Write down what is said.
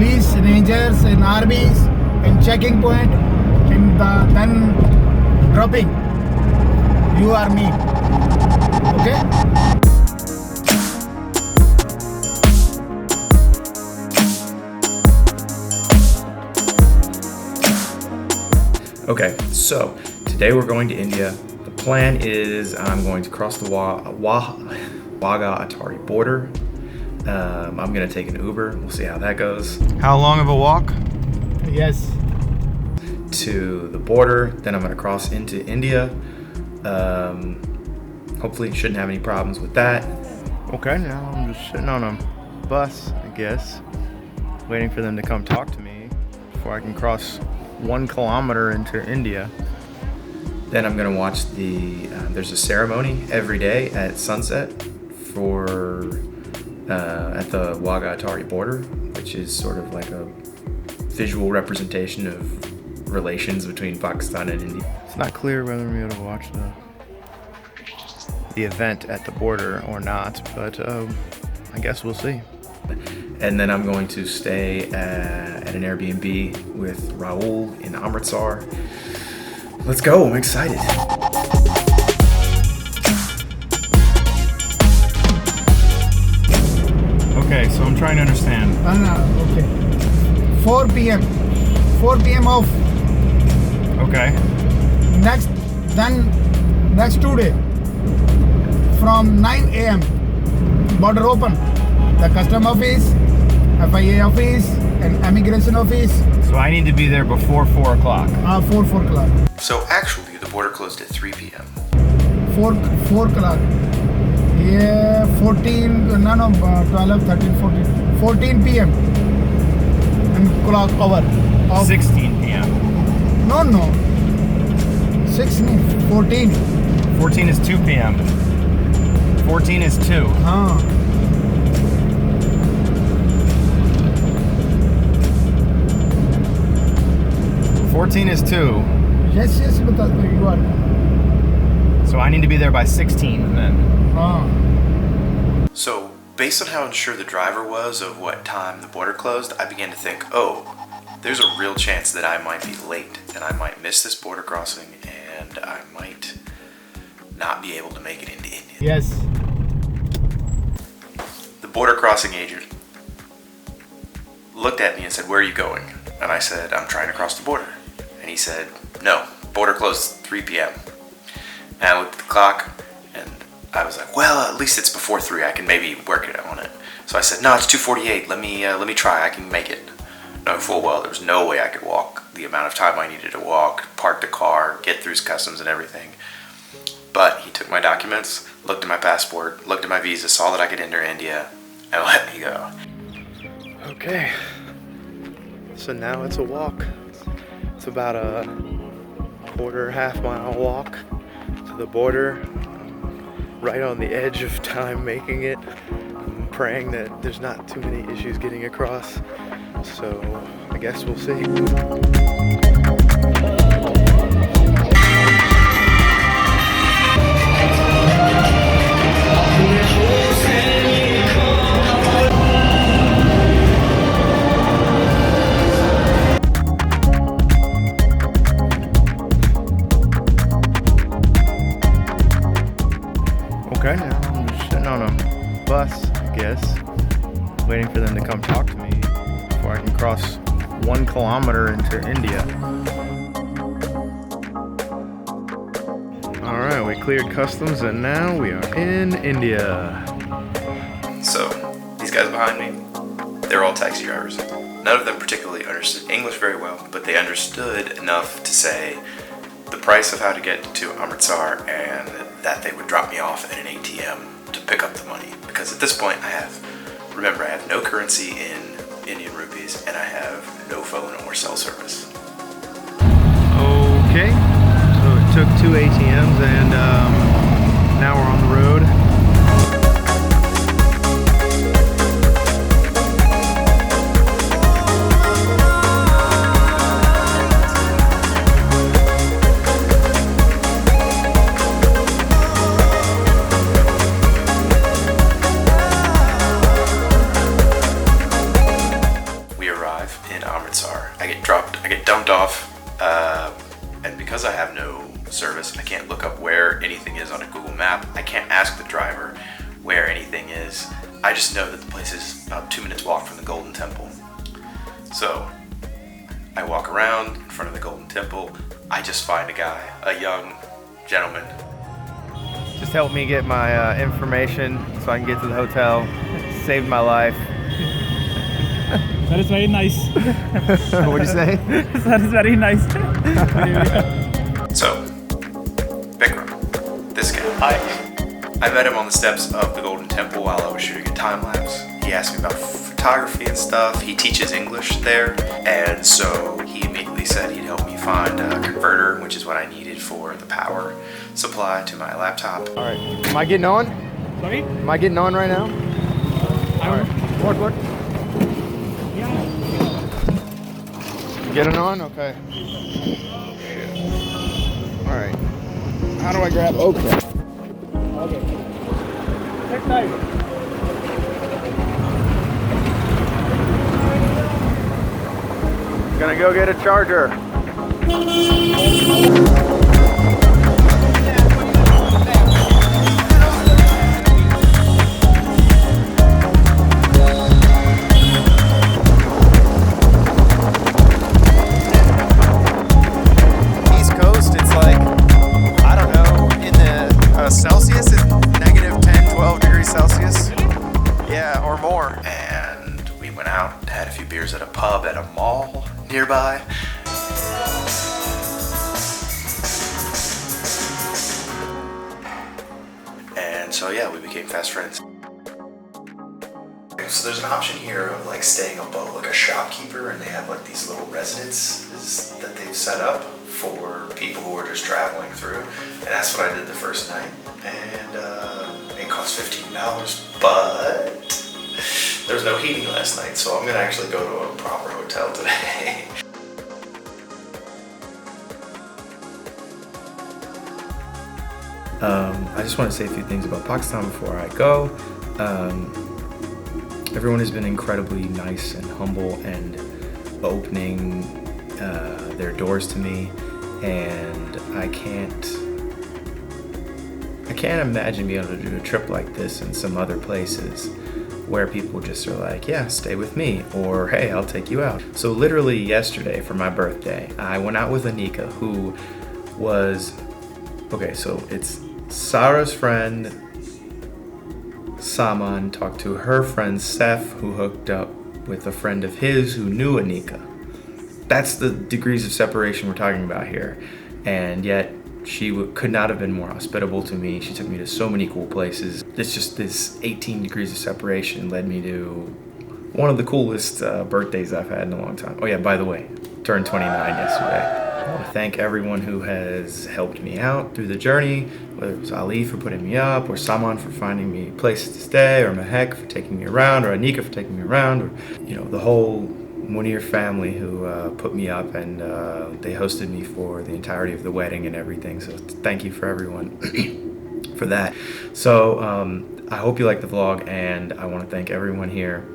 police, rangers, and armies, and checking point, and then dropping. You or me. Okay? Okay, so today we're going to India. The plan is I'm going to cross the Wagah Atari border. I'm going to take an Uber. We'll see how that goes. How long of a walk? Yes. To the border. Then I'm going to cross into India. Hopefully shouldn't have any problems with that. Okay, now I'm just sitting on a bus, I guess, waiting for them to come talk to me before I can cross 1 kilometer into India. Then I'm going to watch there's a ceremony every day at sunset at the Wagah Atari border, which is sort of like a visual representation of relations between Pakistan and India. It's not clear whether I'm able to watch the event at the border or not, but I guess we'll see. And then I'm going to stay at an Airbnb with Raul in Amritsar. Let's go, I'm excited. Okay, so I'm trying to understand. Okay. 4 p.m. 4 p.m. off. Okay. Next 2 days. From 9 a.m. border open. The custom office, FIA office, and immigration office. So I need to be there before 4 o'clock. 4 o'clock. So actually, the border closed at 3 p.m. 4 o'clock. Yeah, 12, 13, 14. 14 p.m. and clock over. 16 p.m. No. 16, 14. 14 is 2 p.m. 14 is 2. 14 is 2. Yes, but you are. So I need to be there by 16 then. So based on how unsure the driver was of what time the border closed, I began to think, there's a real chance that I might be late and I might miss this border crossing and I might not be able to make it into India. Yes. The border crossing agent looked at me and said, "Where are you going?" And I said, "I'm trying to cross the border." And he said, "No, border closed 3 p.m. And I looked at the clock and I was like, well, at least it's before 3. I can maybe work it on it. So I said, "No, it's 2:48. Let me try. I can make it." Knowing full well there was no way I could walk the amount of time I needed to walk, park the car, get through customs and everything. But he took my documents, looked at my passport, looked at my visa, saw that I could enter India, and let me go. Okay. So now it's a walk. It's about a half-mile walk to the border. Right on the edge of time making it. I'm praying that there's not too many issues getting across. So I guess we'll see. Okay, now I'm just sitting on a bus, I guess, waiting for them to come talk to me before I can cross 1 kilometer into India. Alright, we cleared customs and now we are in India. So, these guys behind me, they're all taxi drivers. None of them particularly understood English very well, but they understood enough to say the price of how to get to Amritsar and that they would drop me off at an ATM to pick up the money. Because at this point I have no currency in Indian rupees and I have no phone or cell service. Okay, so it took 2 ATMs and now we're on the road. I get dumped off, and because I have no service, I can't look up where anything is on a Google map. I can't ask the driver where anything is. I just know that the place is about 2 minutes walk from the Golden Temple. So I walk around in front of the Golden Temple. I just find a guy, a young gentleman. Just helped me get my information so I can get to the hotel. Saved my life. That is very nice. What'd you say? That is very nice. So, Bikram, this guy. Hi. I met him on the steps of the Golden Temple while I was shooting a time lapse. He asked me about photography and stuff. He teaches English there, and so he immediately said he'd help me find a converter, which is what I needed for the power supply to my laptop. All right. Am I getting on? Sorry? Am I getting on right now? All right. What? Getting on? Okay. All right. How do I grab? Okay. Okay. Next time. Gonna go get a charger. East Coast, it's like, I don't know, in the Celsius, it's negative 10, 12 degrees Celsius. Yeah, or more. And we went out, had a few beers at a pub at a mall nearby. And so yeah, we became fast friends. So there's an option here of like staying above like a shopkeeper, and they have like these little residences that they've set up for people who are just traveling through. And that's what I did the first night. And it cost $15, but there was no heating last night, so I'm gonna actually go to a proper hotel today. I just want to say a few things about Pakistan before I go. Everyone has been incredibly nice and humble and opening their doors to me, and I can't imagine being able to do a trip like this in some other places where people just are like, yeah, stay with me, or hey, I'll take you out. So literally yesterday for my birthday, I went out with Anika, who was, okay, so it's Sarah's friend Saman talked to her friend Steph, who hooked up with a friend of his who knew Anika. That's the degrees of separation we're talking about here. And yet she could not have been more hospitable to me. She took me to so many cool places. It's just this 18 degrees of separation led me to one of the coolest birthdays I've had in a long time. Oh yeah, by the way, turned 29 yesterday. I want to thank everyone who has helped me out through the journey, whether it was Ali for putting me up, or Saman for finding me places to stay, or Mahek for taking me around, or Anika for taking me around, or the whole Munir family who put me up, and they hosted me for the entirety of the wedding and everything. So thank you for everyone for that. So I hope you like the vlog, and I want to thank everyone here.